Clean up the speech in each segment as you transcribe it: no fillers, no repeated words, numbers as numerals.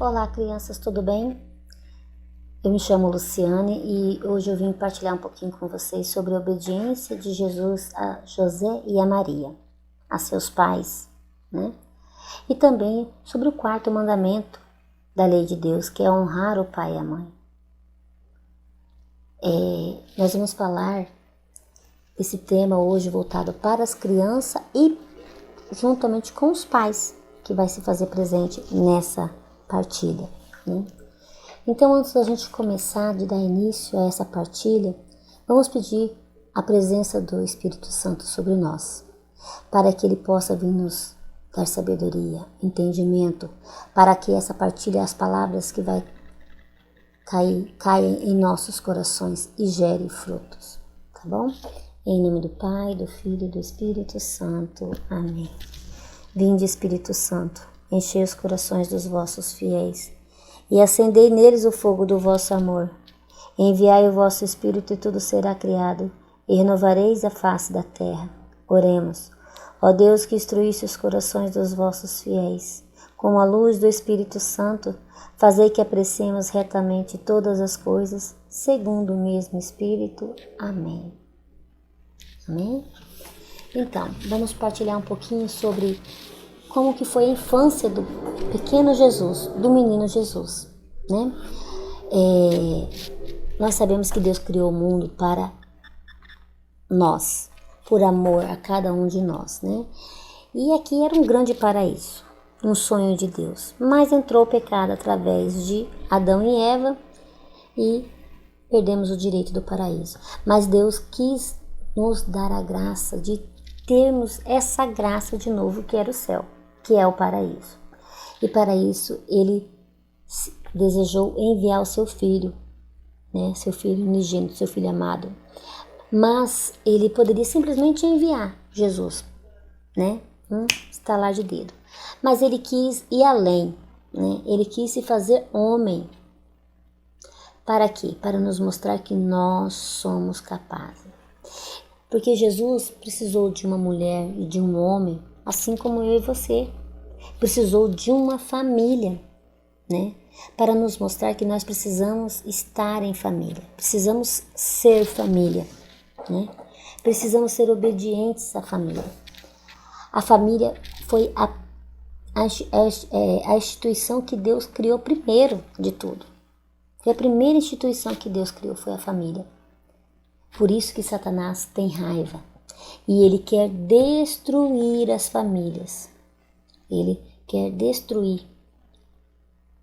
Olá, crianças, tudo bem? Eu me chamo Luciane e hoje eu vim partilhar um pouquinho com vocês sobre a obediência de Jesus a José e a Maria, a seus pais, né? E também sobre o quarto mandamento da lei de Deus, que é honrar o pai e a mãe. Nós vamos falar desse tema hoje voltado para as crianças e juntamente com os pais, que vai se fazer presente nessa partilha, né? Então, antes da gente começar, de dar início a essa partilha, vamos pedir a presença do Espírito Santo sobre nós, para que Ele possa vir nos dar sabedoria, entendimento, para que essa partilha, as palavras que vai caem em nossos corações e gerem frutos, tá bom? Em nome do Pai, do Filho e do Espírito Santo. Amém. Vinde, Espírito Santo, enchei os corações dos vossos fiéis e acendei neles o fogo do vosso amor. Enviai o vosso Espírito e tudo será criado, e renovareis a face da terra. Oremos. Ó Deus, que instruísse os corações dos vossos fiéis, com a luz do Espírito Santo, fazei que apreciemos retamente todas as coisas, segundo o mesmo Espírito. Amém. Amém? Então, vamos partilhar um pouquinho sobre como que foi a infância do pequeno Jesus, do menino Jesus, né? Nós sabemos que Deus criou o mundo para nós, por amor a cada um de nós, né? E aqui era um grande paraíso, um sonho de Deus. Mas entrou o pecado através de Adão e Eva e perdemos o direito do paraíso. Mas Deus quis nos dar a graça de termos essa graça de novo, que era o céu, que é o paraíso. E para isso Ele desejou enviar o seu filho, né, seu filho unigênito, seu filho amado. Mas Ele poderia simplesmente enviar Jesus, né, estalar de dedo. Mas Ele quis ir além, né? Ele quis se fazer homem. Para quê? Para nos mostrar que nós somos capazes. Porque Jesus precisou de uma mulher e de um homem, assim como eu e você. Precisou de uma família, né? Para nos mostrar que nós precisamos estar em família. Precisamos ser família, né? Precisamos ser obedientes à família. A família foi a instituição que Deus criou primeiro de tudo. Foi a primeira instituição que Deus criou, foi a família. Por isso que Satanás tem raiva e ele quer destruir as famílias. Ele quer destruir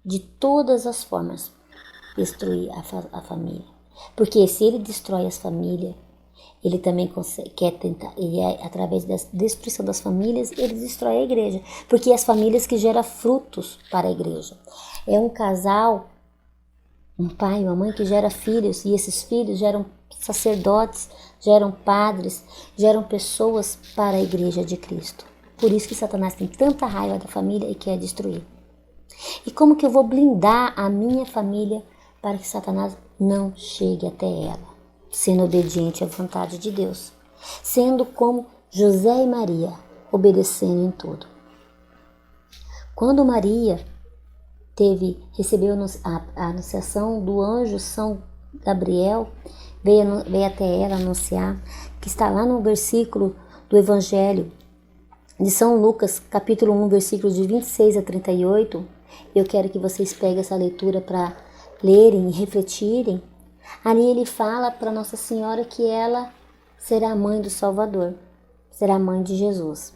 de todas as formas, destruir a família. Porque se ele destrói as famílias, ele também quer tentar, e através da destruição das famílias, ele destrói a igreja. Porque é as famílias que geram frutos para a igreja. É um casal, um pai e uma mãe que gera filhos, e esses filhos geram sacerdotes, geram padres, geram pessoas para a igreja de Cristo. Por isso que Satanás tem tanta raiva da família e quer destruir. E como que eu vou blindar a minha família para que Satanás não chegue até ela? Sendo obediente à vontade de Deus. Sendo como José e Maria, obedecendo em tudo. Quando Maria recebeu a anunciação do anjo São Gabriel, veio até ela anunciar, que está lá no versículo do Evangelho de São Lucas, capítulo 1, versículos de 26 a 38. Eu quero que vocês peguem essa leitura para lerem e refletirem. Ali ele fala para Nossa Senhora que ela será a mãe do Salvador, será a mãe de Jesus.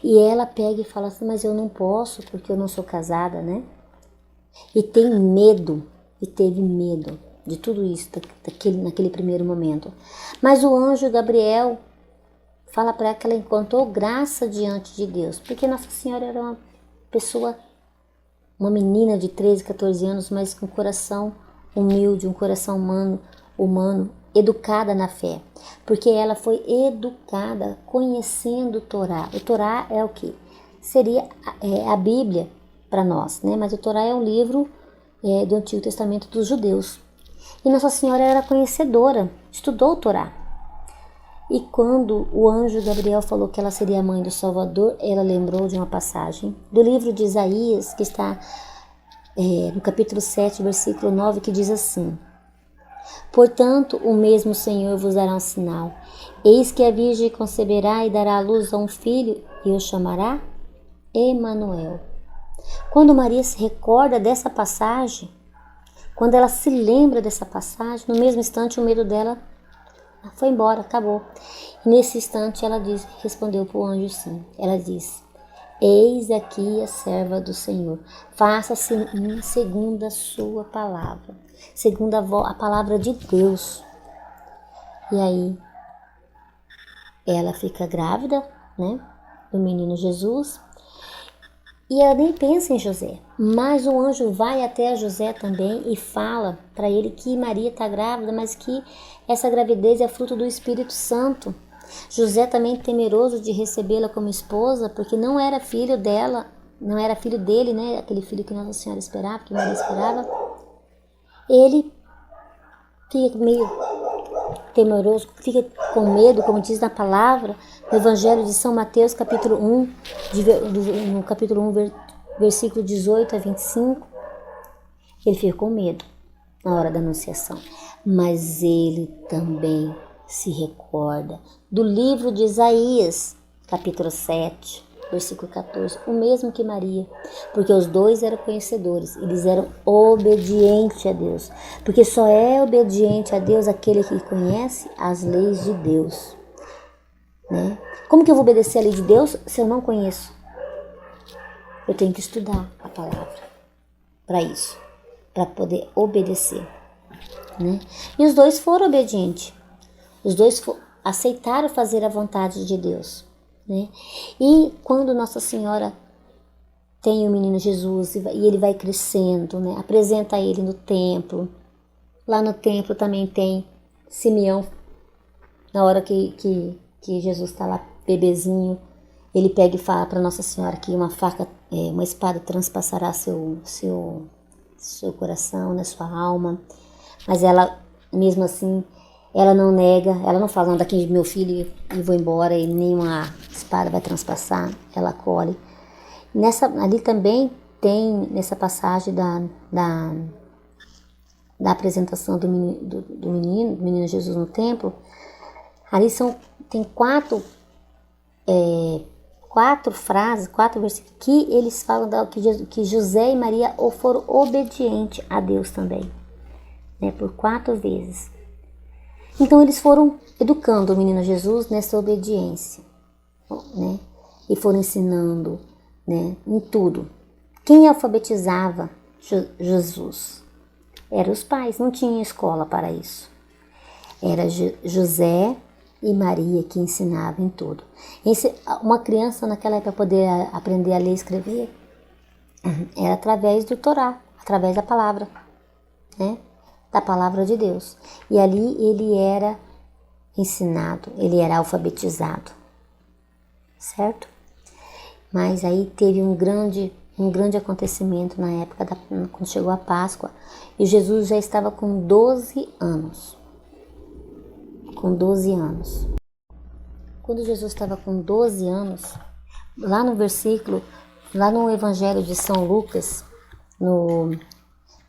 E ela pega e fala assim, mas eu não posso porque eu não sou casada, né? E teve medo de tudo isso naquele primeiro momento. Mas o anjo Gabriel fala para ela que ela encontrou graça diante de Deus, porque Nossa Senhora era uma pessoa, uma menina de 13, 14 anos, mas com um coração humilde, um coração humano, educada na fé, porque ela foi educada conhecendo o Torá. O Torá é o que? Seria a Bíblia para nós, né? Mas o Torá é um livro do Antigo Testamento dos judeus. E Nossa Senhora era conhecedora, estudou o Torá. E quando o anjo Gabriel falou que ela seria a mãe do Salvador, ela lembrou de uma passagem do livro de Isaías, que está no capítulo 7, versículo 9, que diz assim: portanto, o mesmo Senhor vos dará um sinal. Eis que a Virgem conceberá e dará à luz a um filho, e o chamará Emanuel. Quando Maria se recorda dessa passagem, quando ela se lembra dessa passagem, no mesmo instante o medo dela foi embora, acabou. E nesse instante ela respondeu para o anjo sim. Ela diz: eis aqui a serva do Senhor, faça-se em mim segundo a sua palavra, segundo a palavra de Deus. E aí ela fica grávida, né, do menino Jesus, e ela nem pensa em José, mas o anjo vai até José também e fala para ele que Maria está grávida, mas que essa gravidez é fruto do Espírito Santo. José também temeroso de recebê-la como esposa, porque não era filho dela, não era filho dele, né, aquele filho que Nossa Senhora esperava, que Maria esperava. Ele fica meio temeroso, fica com medo, como diz na palavra, no Evangelho de São Mateus, capítulo 1, no capítulo 1, versículo 18 a 25, ele fica com medo na hora da anunciação. Mas ele também se recorda do livro de Isaías, capítulo 7, versículo 14, o mesmo que Maria, porque os dois eram conhecedores, eles eram obedientes a Deus, porque só é obediente a Deus aquele que conhece as leis de Deus, né? Como que eu vou obedecer a lei de Deus se eu não conheço? Eu tenho que estudar a palavra para isso, para poder obedecer, né? E os dois foram obedientes, os dois aceitaram fazer a vontade de Deus, né? E quando Nossa Senhora tem o menino Jesus e ele vai crescendo, né? Apresenta ele no templo. Lá no templo também tem Simeão, na hora que Jesus está lá bebezinho, ele pega e fala para Nossa Senhora que uma espada transpassará seu coração, né? Sua alma. Mas ela, mesmo assim, ela não nega, ela não fala, não, daqui meu filho e vou embora e nenhuma espada vai transpassar, ela acolhe. Ali também tem, nessa passagem da apresentação do menino Jesus no templo, ali tem quatro frases, 4 versículos, que eles falam que José e Maria foram obedientes a Deus também, né, por 4 vezes. Então eles foram educando o menino Jesus nessa obediência, né? E foram ensinando, né, em tudo. Quem alfabetizava Jesus? Eram os pais, não tinha escola para isso. Era José e Maria que ensinavam em tudo. Uma criança naquela época poder aprender a ler e escrever era através do Torá, através da palavra, né? Da palavra de Deus. E ali ele era ensinado, ele era alfabetizado, certo? Mas aí teve um grande acontecimento na época, quando chegou a Páscoa, e Jesus já estava com 12 anos. Com 12 anos. Quando Jesus estava com 12 anos, lá no Evangelho de São Lucas, no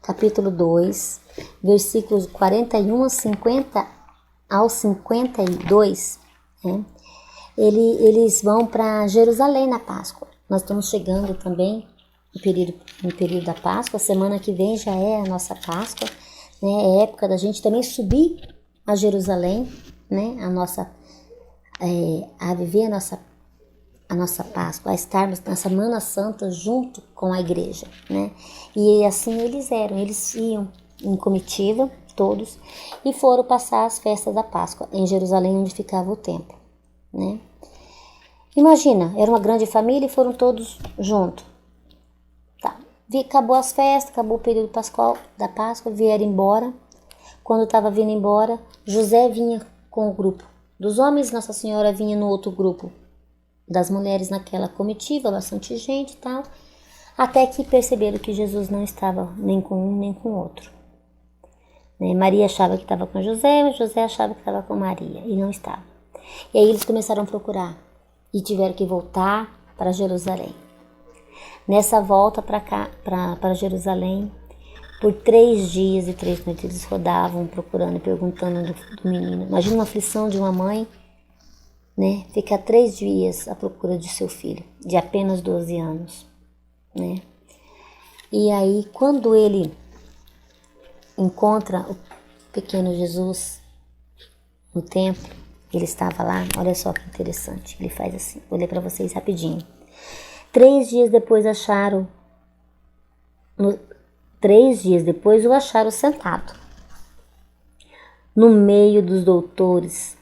capítulo 2, versículos 41 ao 52, né? Eles vão para Jerusalém na Páscoa. Nós estamos chegando também no período da Páscoa. Semana que vem já é a nossa Páscoa, né? É época da gente também subir a Jerusalém, né? A viver a nossa Páscoa, a estarmos na Semana Santa junto com a igreja, né? E assim eles iam em comitiva, todos, e foram passar as festas da Páscoa em Jerusalém, onde ficava o templo, né? Imagina, era uma grande família e foram todos juntos. Tá. Acabou as festas, acabou o período da Páscoa, vieram embora. Quando estava vindo embora, José vinha com o grupo dos homens, Nossa Senhora vinha no outro grupo das mulheres naquela comitiva, bastante gente e tal, até que perceberam que Jesus não estava nem com um nem com o outro. Né? Maria achava que estava com José achava que estava com Maria, e não estava. E aí eles começaram a procurar, e tiveram que voltar para Jerusalém. Nessa volta para cá, para Jerusalém, por 3 dias e 3 noites eles rodavam procurando e perguntando do menino. Imagina uma aflição de uma mãe, né? Ficar 3 dias à procura de seu filho, de apenas 12 anos, né? E aí, quando ele encontra o pequeno Jesus no templo, ele estava lá, olha só que interessante, ele faz assim, vou ler para vocês rapidinho. 3 dias depois acharam, 3 dias depois o acharam sentado, no meio dos doutores,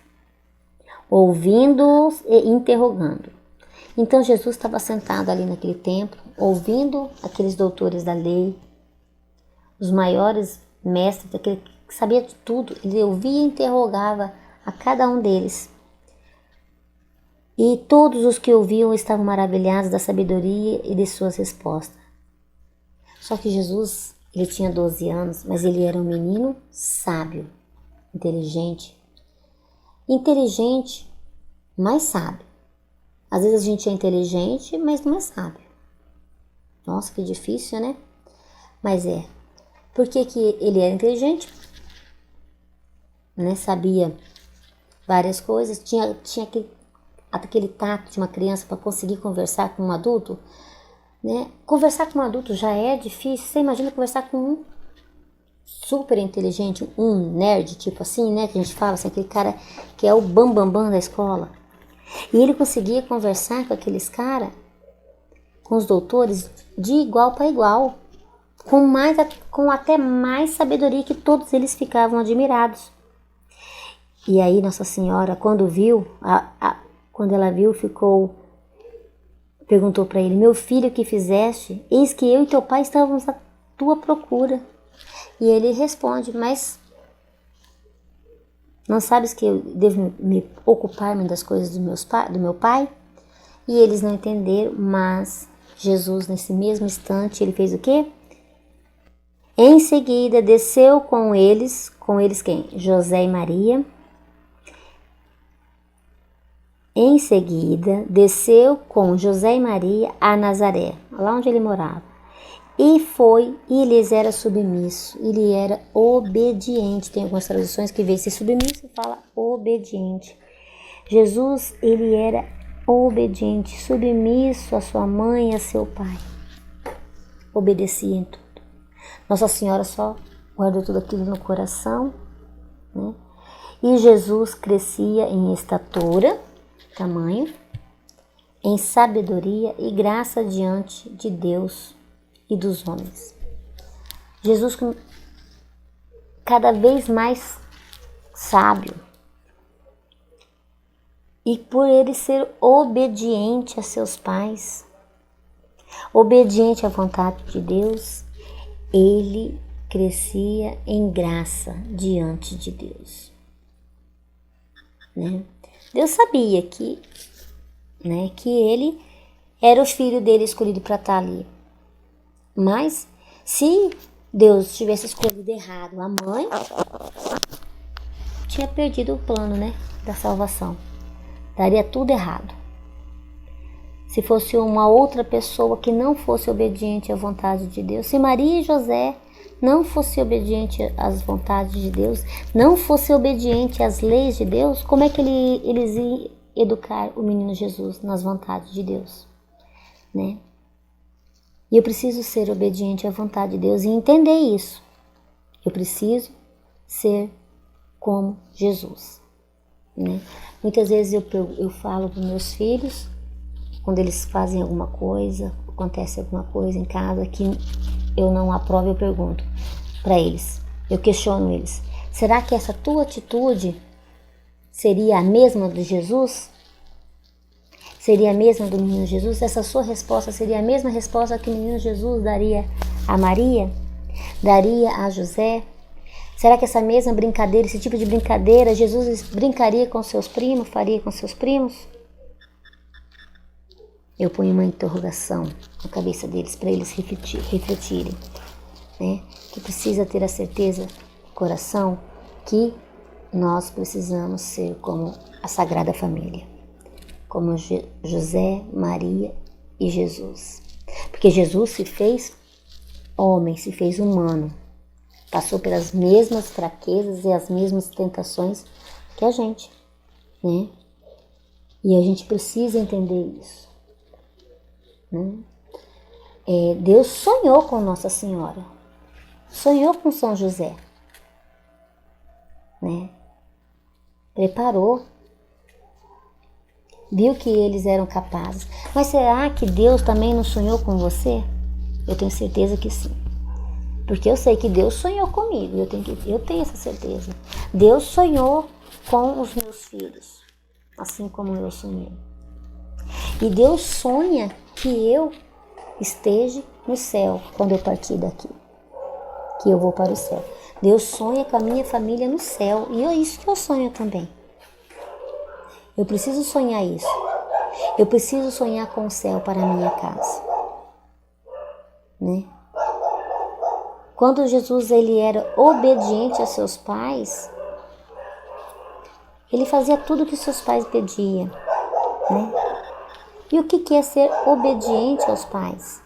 ouvindo-os e interrogando. Então Jesus estava sentado ali naquele templo, ouvindo aqueles doutores da lei, os maiores mestres, aquele que sabia de tudo. Ele ouvia e interrogava a cada um deles. E todos os que ouviam estavam maravilhados da sabedoria e de suas respostas. Só que Jesus, ele tinha 12 anos, mas ele era um menino sábio, inteligente. Inteligente, mas sábio. Às vezes a gente é inteligente, mas não é sábio. Nossa, que difícil, né? Mas é. Por que que ele era inteligente? Né? Sabia várias coisas, tinha aquele tato de uma criança para conseguir conversar com um adulto, né? Conversar com um adulto já é difícil, você imagina conversar com um super inteligente, um nerd, tipo assim, né? Que a gente fala, assim, aquele cara que é o bambambam da escola. E ele conseguia conversar com aqueles caras, com os doutores, de igual para igual, com até mais sabedoria, que todos eles ficavam admirados. E aí Nossa Senhora, quando viu, quando ela viu, perguntou para ele: meu filho, o que fizeste? Eis que eu e teu pai estávamos à tua procura. E ele responde: mas não sabes que eu devo me ocupar-me das coisas do meu pai? E eles não entenderam, mas Jesus, nesse mesmo instante, ele fez o quê? Em seguida, desceu com eles quem? José e Maria. Em seguida, desceu com José e Maria a Nazaré, lá onde ele morava. E lhes era submisso, ele era obediente. Tem algumas traduções que vê se submisso e fala obediente. Jesus, ele era obediente, submisso a sua mãe e a seu pai. Obedecia em tudo. Nossa Senhora só guardou tudo aquilo no coração, né? E Jesus crescia em estatura, tamanho, em sabedoria e graça diante de Deus e dos homens. Jesus cada vez mais sábio, e por ele ser obediente a seus pais, obediente à vontade de Deus, ele crescia em graça diante de Deus, né? Deus sabia que ele era o filho dele escolhido para estar ali. Mas se Deus tivesse escolhido errado a mãe, tinha perdido o plano, né, da salvação. Daria tudo errado. Se fosse uma outra pessoa que não fosse obediente à vontade de Deus, se Maria e José não fossem obedientes às vontades de Deus, não fossem obedientes às leis de Deus, como é que eles iam educar o menino Jesus nas vontades de Deus, né? E eu preciso ser obediente à vontade de Deus e entender isso. Eu preciso ser como Jesus, né? Muitas vezes eu falo para meus filhos, quando eles fazem alguma coisa, acontece alguma coisa em casa que eu não aprovo, eu pergunto para eles, eu questiono eles: será que essa tua atitude seria a mesma de Jesus? Seria a mesma do menino Jesus? Essa sua resposta seria a mesma resposta que o menino Jesus daria a Maria? Daria a José? Será que essa mesma brincadeira, esse tipo de brincadeira, Jesus brincaria com seus primos, faria com seus primos? Eu ponho uma interrogação na cabeça deles para eles refletirem, né? Que precisa ter a certeza no coração que nós precisamos ser como a Sagrada Família, como José, Maria e Jesus. Porque Jesus se fez homem, se fez humano. Passou pelas mesmas fraquezas e as mesmas tentações que a gente, né? E a gente precisa entender isso, né? Deus sonhou com Nossa Senhora, sonhou com São José, né? Preparou, viu que eles eram capazes. Mas será que Deus também não sonhou com você? Eu tenho certeza que sim. Porque eu sei que Deus sonhou comigo, eu tenho essa certeza. Deus sonhou com os meus filhos, assim como eu sonhei. E Deus sonha que eu esteja no céu quando eu partir daqui, que eu vou para o céu. Deus sonha com a minha família no céu, e é isso que eu sonho também. Eu preciso sonhar isso. Eu preciso sonhar com o céu para a minha casa, né? Quando Jesus ele era obediente a seus pais, ele fazia tudo que seus pais pediam, né? E o que é ser obediente aos pais?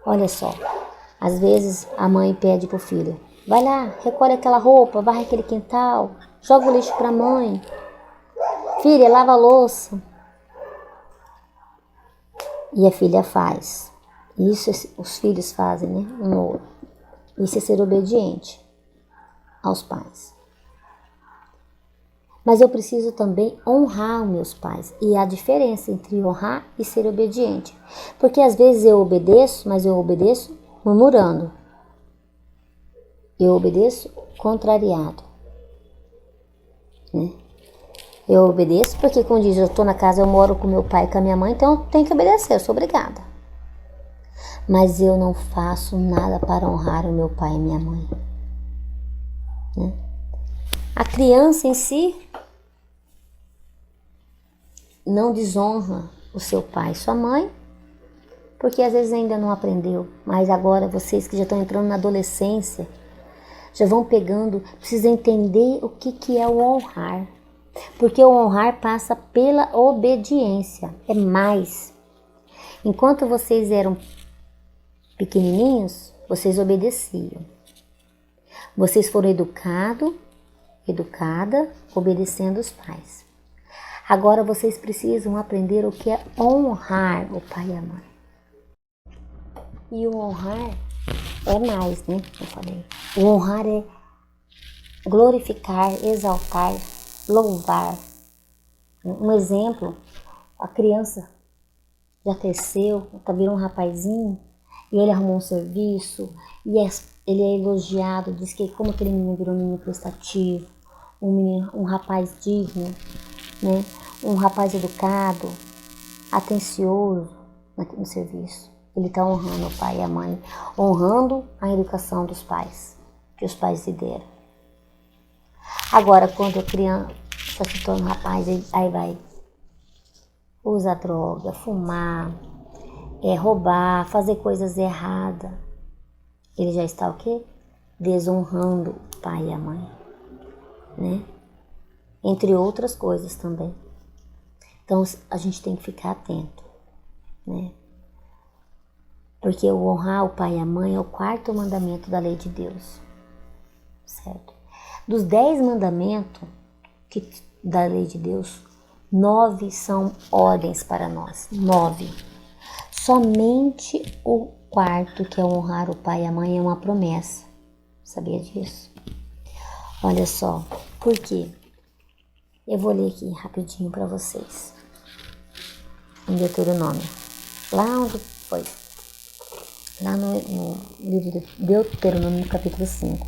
Olha só, às vezes a mãe pede pro filho: vai lá, recolhe aquela roupa, varre aquele quintal, joga o lixo pra mãe. Filha, lava a louça. E a filha faz. Isso os filhos fazem, né? Um ou outro. Isso é ser obediente aos pais. Mas eu preciso também honrar os meus pais. E há diferença entre honrar e ser obediente. Porque às vezes eu obedeço, mas eu obedeço murmurando. Eu obedeço contrariado, né? Eu obedeço porque, como diz, eu estou na casa, eu moro com meu pai e com a minha mãe, então eu tenho que obedecer, eu sou obrigada. Mas eu não faço nada para honrar o meu pai e minha mãe, né? A criança em si não desonra o seu pai e sua mãe, porque às vezes ainda não aprendeu. Mas agora vocês que já estão entrando na adolescência, já vão pegando, precisam entender o que é o honrar. Porque o honrar passa pela obediência, é mais. Enquanto vocês eram pequenininhos, vocês obedeciam. Vocês foram educada, obedecendo os pais. Agora vocês precisam aprender o que é honrar o pai e a mãe. E o honrar é mais, né? Eu falei. O honrar é glorificar, exaltar, louvar. Um exemplo, a criança já cresceu, virou um rapazinho, e ele arrumou um serviço, e ele é elogiado, diz que como aquele menino virou um menino prestativo, um rapaz digno, né? Um rapaz educado, atencioso no serviço. Ele está honrando o pai e a mãe, honrando a educação dos pais, que os pais lhe deram. Agora, quando a criança se torna um rapaz, aí vai usar droga, fumar, roubar, fazer coisas erradas. Ele já está o quê? Desonrando o pai e a mãe, né? Entre outras coisas também. Então, a gente tem que ficar atento, né? Porque o honrar o pai e a mãe é o 4º mandamento da lei de Deus, certo? Dos 10 mandamentos da lei de Deus, 9 são ordens para nós. 9. Somente o 4º, que é honrar o pai e a mãe, é uma promessa. Sabia disso? Olha só, por quê? Eu vou ler aqui rapidinho para vocês. Em Deuteronômio. Lá onde foi? Lá no livro de Deuteronômio, capítulo 5.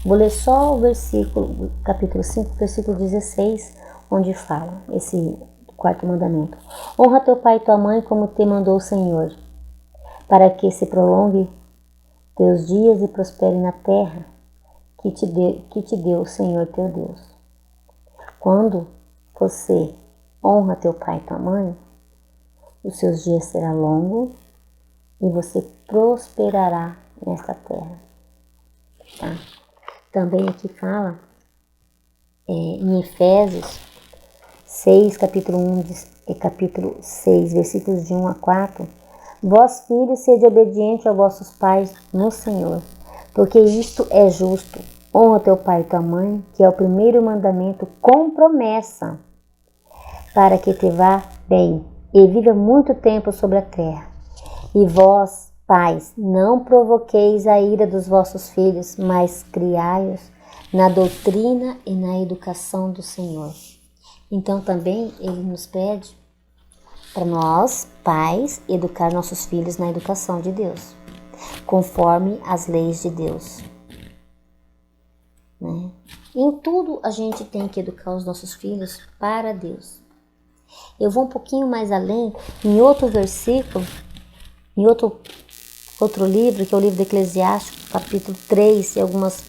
Vou ler só o versículo, capítulo 5, versículo 16, onde fala esse 4º mandamento. Honra teu pai e tua mãe como te mandou o Senhor, para que se prolongue teus dias e prospere na terra que te deu o Senhor teu Deus. Quando você honra teu pai e tua mãe, os seus dias serão longos e você prosperará nesta terra. Tá? Também aqui fala, em Efésios 6, capítulo 1, capítulo 6, versículos de 1 a 4. Vós, filhos, sede obedientes aos vossos pais no Senhor, porque isto é justo. Honra teu pai e tua mãe, que é o primeiro mandamento com promessa, para que te vá bem e viva muito tempo sobre a terra. E vós, pais, não provoqueis a ira dos vossos filhos, mas criai-os na doutrina e na educação do Senhor. Então também ele nos pede para nós, pais, educar nossos filhos na educação de Deus, conforme as leis de Deus. Né? Em tudo a gente tem que educar os nossos filhos para Deus. Eu vou um pouquinho mais além, em outro versículo, em outro livro, que é o livro do Eclesiastes, capítulo 3, e algumas,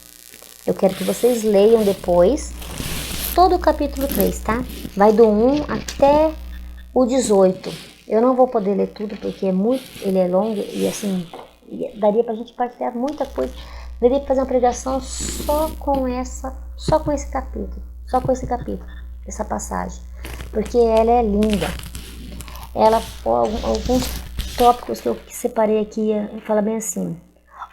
eu quero que vocês leiam depois, todo o capítulo 3, tá? Vai do 1 até o 18. Eu não vou poder ler tudo porque ele é longo e assim, daria pra gente partilhar muita coisa. Daria pra fazer uma pregação só com esse capítulo, essa passagem, porque ela é linda. Ela, alguns tópicos que eu separei aqui, fala bem assim: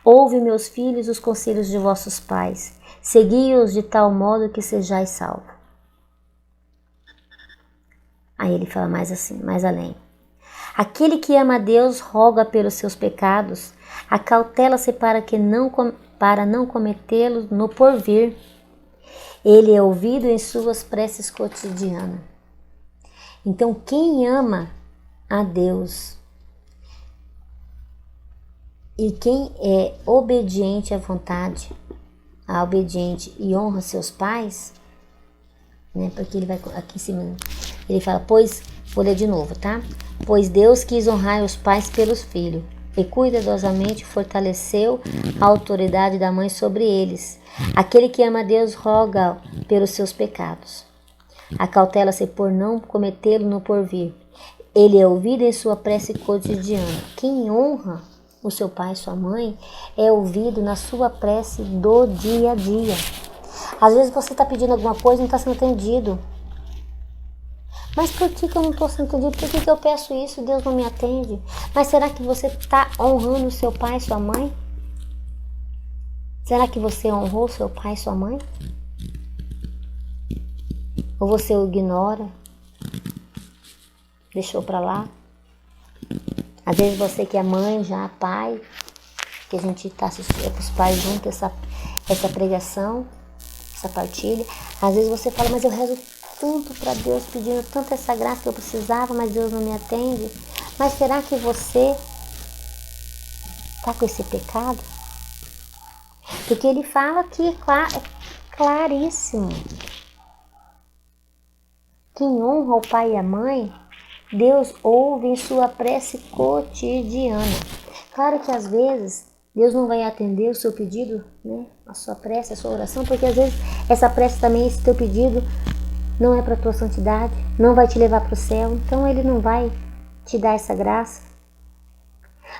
ouve, meus filhos, os conselhos de vossos pais, segui-os de tal modo que sejais salvos. Aí ele fala mais assim, mais além: aquele que ama a Deus roga pelos seus pecados, acautela-se para não cometê-los no porvir. Ele é ouvido em suas preces cotidianas. Então, quem ama a Deus e quem é obediente à vontade, obediente e honra seus pais, né? Porque ele vai aqui em cima, ele fala, vou ler de novo, tá? Pois Deus quis honrar os pais pelos filhos, e cuidadosamente fortaleceu a autoridade da mãe sobre eles. Aquele que ama a Deus roga pelos seus pecados, acautela-se por não cometê-lo no porvir. Ele é ouvido em sua prece cotidiana. Quem honra o seu pai e sua mãe é ouvido na sua prece do dia a dia. Às vezes você está pedindo alguma coisa e não está sendo atendido. Mas por que eu não estou sendo atendido? Por que eu peço isso e Deus não me atende? Mas será que você está honrando o seu pai e sua mãe? Será que você honrou seu pai e sua mãe? Ou você o ignora? Deixou para lá? Às vezes você que é mãe, já pai, que a gente está assistindo com os pais juntos essa pregação, essa partilha. Às vezes você fala, mas eu rezo tanto para Deus, pedindo tanto essa graça que eu precisava, mas Deus não me atende. Mas será que você está com esse pecado? Porque ele fala que é claríssimo. Quem honra o pai e a mãe, Deus ouve em sua prece cotidiana. Claro que às vezes Deus não vai atender o seu pedido, né? A sua prece, a sua oração, porque às vezes essa prece também, esse teu pedido, não é para a tua santidade, não vai te levar para o céu, então ele não vai te dar essa graça.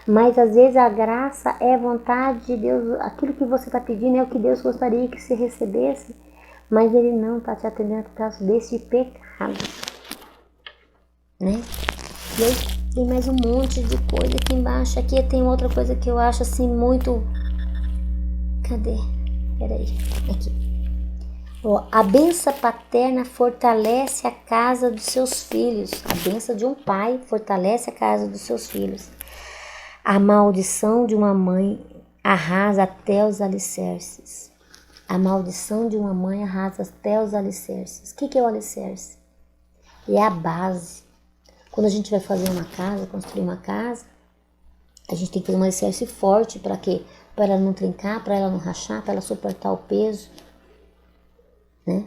Mas às vezes a graça é vontade de Deus, aquilo que você está pedindo é o que Deus gostaria que você recebesse, mas ele não está te atendendo por causa desse pecado, né? E aí tem mais um monte de coisa aqui embaixo. Aqui tem outra coisa que eu acho assim muito... Cadê? Peraí, aqui. A bênção paterna fortalece a casa dos seus filhos. A bênção de um pai fortalece a casa dos seus filhos. A maldição de uma mãe arrasa até os alicerces. A maldição de uma mãe arrasa até os alicerces. O que é o alicerce? É a base. Quando a gente vai fazer uma casa, construir uma casa, a gente tem que ter um alicerce forte. Para quê? Para ela não trincar, para ela não rachar, para ela suportar o peso. Né?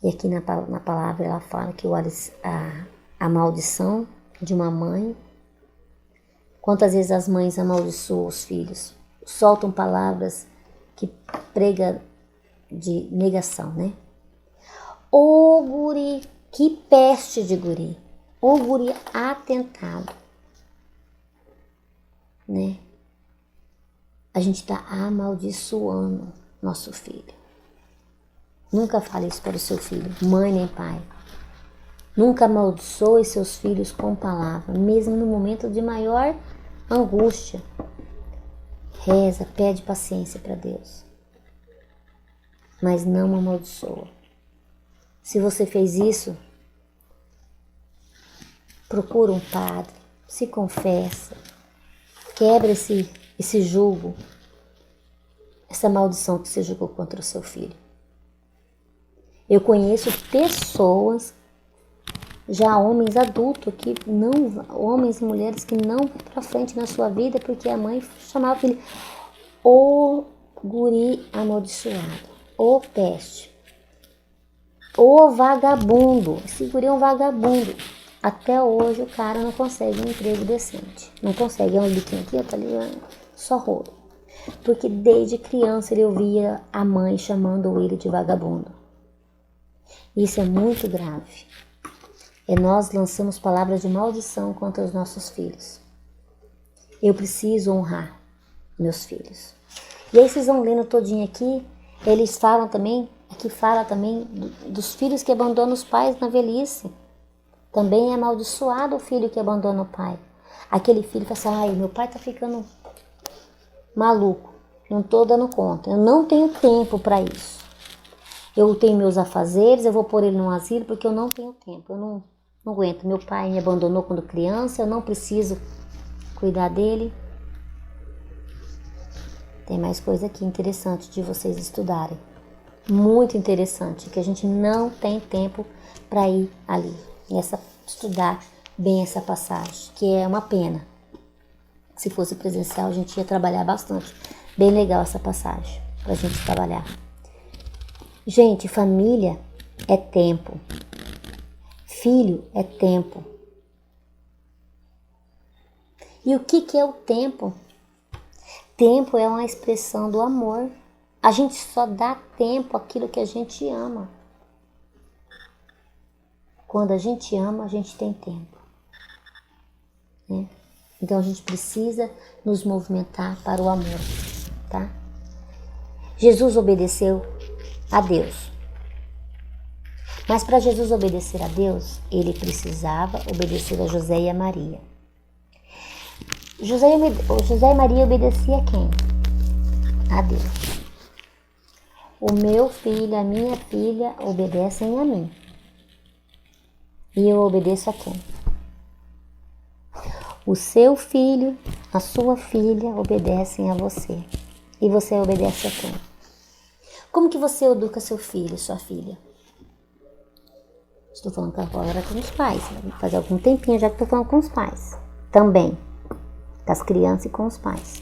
E aqui na palavra ela fala que a maldição de uma mãe, quantas vezes as mães amaldiçoam os filhos, soltam palavras que pregam de negação, né? Ô guri, que peste de guri, ô guri atentado, né? A gente está amaldiçoando nosso filho. Nunca fale isso para o seu filho, mãe nem pai. Nunca amaldiçoe seus filhos com palavra, mesmo no momento de maior angústia. Reza, pede paciência para Deus, mas não amaldiçoa. Se você fez isso, procura um padre, se confessa, quebra esse jugo, essa maldição que você jogou contra o seu filho. Eu conheço pessoas, já homens adultos, homens e mulheres que não vão pra frente na sua vida porque a mãe chamava o filho ô guri amaldiçoado, ô peste, ô vagabundo, esse guri é um vagabundo. Até hoje o cara não consegue um emprego decente, não consegue, é um biquinho aqui, tá ali, só rolo. Porque desde criança ele ouvia a mãe chamando ele de vagabundo. Isso é muito grave. E nós lançamos palavras de maldição contra os nossos filhos. Eu preciso honrar meus filhos. E aí vocês vão lendo todinho aqui, eles falam também, aqui fala também dos filhos que abandonam os pais na velhice. Também é amaldiçoado o filho que abandona o pai. Aquele filho que fala assim, ai, meu pai tá ficando maluco, não tô dando conta, eu não tenho tempo para isso. Eu tenho meus afazeres, eu vou pôr ele num asilo porque eu não tenho tempo, eu não aguento. Meu pai me abandonou quando criança, eu não preciso cuidar dele. Tem mais coisa aqui interessante de vocês estudarem. Muito interessante, que a gente não tem tempo para ir ali. Estudar bem essa passagem, que é uma pena. Se fosse presencial, a gente ia trabalhar bastante. Bem legal essa passagem, pra gente trabalhar. Gente, família é tempo. Filho é tempo. E o que é o tempo? Tempo é uma expressão do amor. A gente só dá tempo àquilo que a gente ama. Quando a gente ama, a gente tem tempo. Né? Então a gente precisa nos movimentar para o amor. Tá? Jesus obedeceu a Deus. Mas para Jesus obedecer a Deus, ele precisava obedecer a José e a Maria. José e Maria obedeciam a quem? A Deus. O meu filho, a minha filha obedecem a mim. E eu obedeço a quem? O seu filho, a sua filha obedecem a você. E você obedece a quem? Como que você educa seu filho, sua filha? Estou falando agora com os pais. Faz algum tempinho já que estou falando com os pais. Também. Com as crianças e com os pais.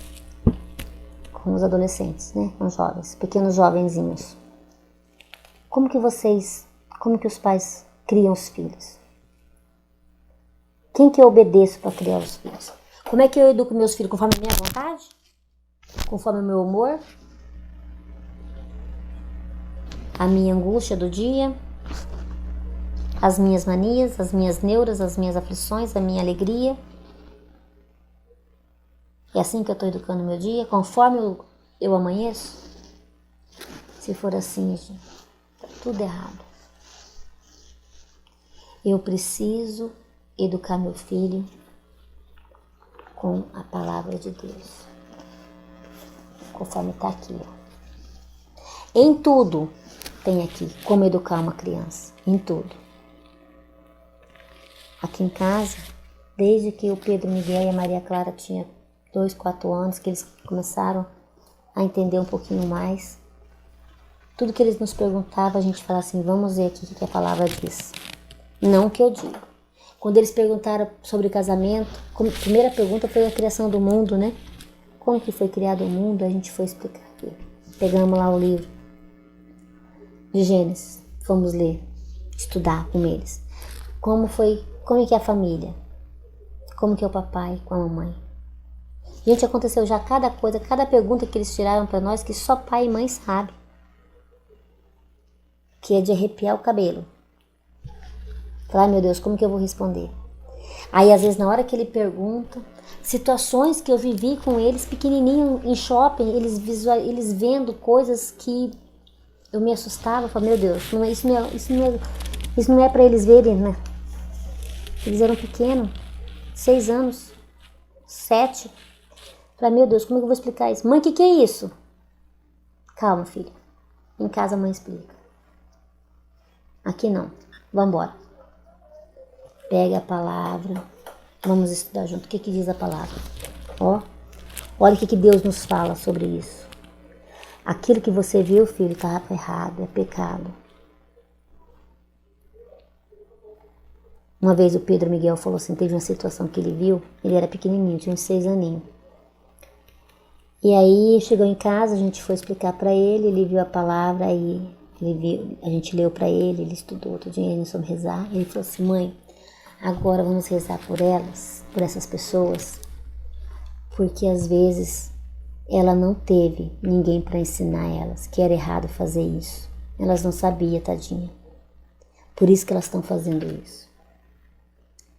Com os adolescentes, né? Com os jovens, pequenos jovenzinhos. Como que os pais criam os filhos? Quem que eu obedeço para criar os filhos? Como é que eu educo meus filhos? Conforme a minha vontade? Conforme o meu humor? A minha angústia do dia? As minhas manias, as minhas neuras, as minhas aflições, a minha alegria? É assim que eu estou educando o meu dia? Conforme eu amanheço? Se for assim, gente, tá tudo errado. Eu preciso educar meu filho com a palavra de Deus. Conforme está aqui. Ó. Em tudo tem aqui como educar uma criança. Em tudo. Aqui em casa, desde que o Pedro Miguel e a Maria Clara tinham 2, 4 anos, que eles começaram a entender um pouquinho mais. Tudo que eles nos perguntavam, a gente falava assim, vamos ver aqui o que a palavra diz. Não o que eu digo. Quando eles perguntaram sobre casamento, a primeira pergunta foi a criação do mundo, né? Como que foi criado o mundo, a gente foi explicar aqui. Pegamos lá o livro de Gênesis, fomos ler, estudar com eles. Como é que é a família? Como que é o papai com a mamãe? Gente, aconteceu já cada coisa, cada pergunta que eles tiraram para nós que só pai e mãe sabem. Que é de arrepiar o cabelo. Falar, ai meu Deus, como que eu vou responder? Aí às vezes na hora que ele pergunta, situações que eu vivi com eles pequenininho em shopping, eles vendo coisas que eu me assustava, eu falava, meu Deus, isso não é para eles verem, né? Eles eram pequenos, 6 anos, 7. Falei, meu Deus, como é que eu vou explicar isso? Mãe, o que é isso? Calma, filha. Em casa a mãe explica. Aqui não. Vamos embora. Pega a palavra. Vamos estudar junto. O que diz a palavra? Ó, olha o que Deus nos fala sobre isso. Aquilo que você viu, filho, está errado, é pecado. Uma vez o Pedro Miguel falou assim, teve uma situação que ele viu, ele era pequenininho, tinha uns 6 aninhos. E aí chegou em casa, a gente foi explicar para ele viu a palavra, aí ele viu, a gente leu para ele estudou outro dia, ele soube rezar. Ele falou assim, mãe, agora vamos rezar por elas, por essas pessoas, porque às vezes ela não teve ninguém para ensinar elas que era errado fazer isso. Elas não sabiam, tadinha. Por isso que elas estão fazendo isso.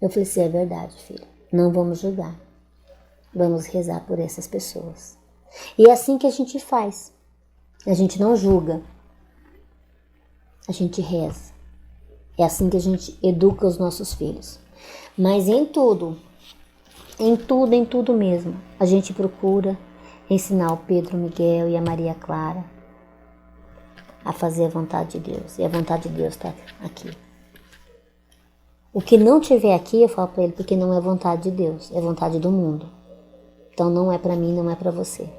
Eu falei assim, é verdade, filho. Não vamos julgar. Vamos rezar por essas pessoas. E é assim que a gente faz. A gente não julga. A gente reza. É assim que a gente educa os nossos filhos. Mas em tudo mesmo, a gente procura ensinar o Pedro Miguel e a Maria Clara a fazer a vontade de Deus. E a vontade de Deus está aqui. O que não tiver aqui, eu falo para ele, porque não é vontade de Deus, é vontade do mundo. Então não é para mim, não é para você.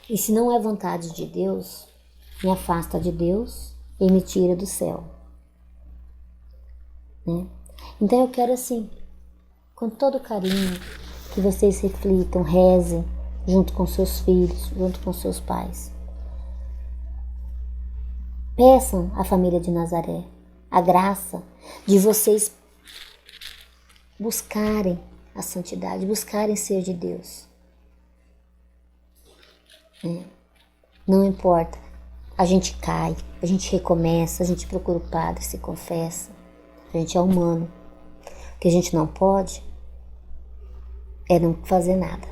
E se não é vontade de Deus, me afasta de Deus e me tira do céu. Né? Então eu quero assim, com todo carinho, que vocês reflitam, rezem junto com seus filhos, junto com seus pais. Peçam à família de Nazaré a graça de vocês buscarem a santidade, buscarem ser de Deus. Não importa, a gente cai, a gente recomeça, a gente procura o padre, se confessa, a gente é humano. O que a gente não pode é não fazer nada,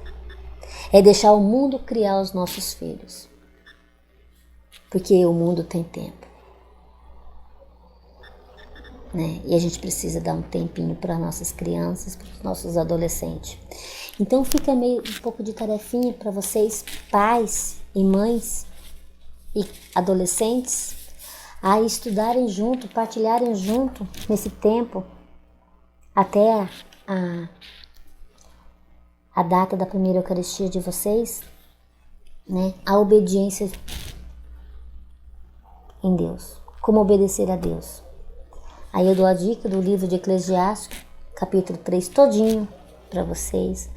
é deixar o mundo criar os nossos filhos, porque o mundo tem tempo. Né? E a gente precisa dar um tempinho para nossas crianças, para os nossos adolescentes. Então fica meio um pouco de tarefinha para vocês, pais e mães e adolescentes, a estudarem junto, partilharem junto nesse tempo, até a data da primeira Eucaristia de vocês, né? A obediência em Deus, como obedecer a Deus. Aí eu dou a dica do livro de Eclesiastes, capítulo 3, todinho para vocês.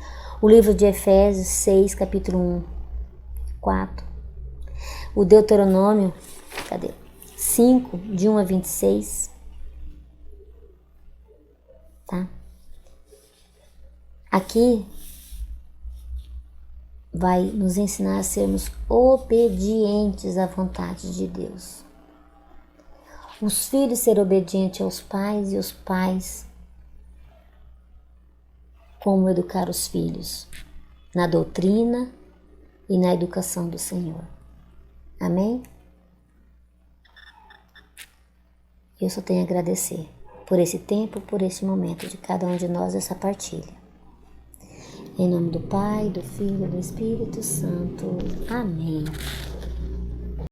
O livro de Efésios 6, capítulo 1, 4. O Deuteronômio, 5, de 1 a 26. Tá? Aqui vai nos ensinar a sermos obedientes à vontade de Deus. Os filhos ser obedientes aos pais e os pais como educar os filhos na doutrina e na educação do Senhor. Amém? Eu só tenho a agradecer por esse tempo, por esse momento de cada um de nós, essa partilha. Em nome do Pai, do Filho e do Espírito Santo. Amém.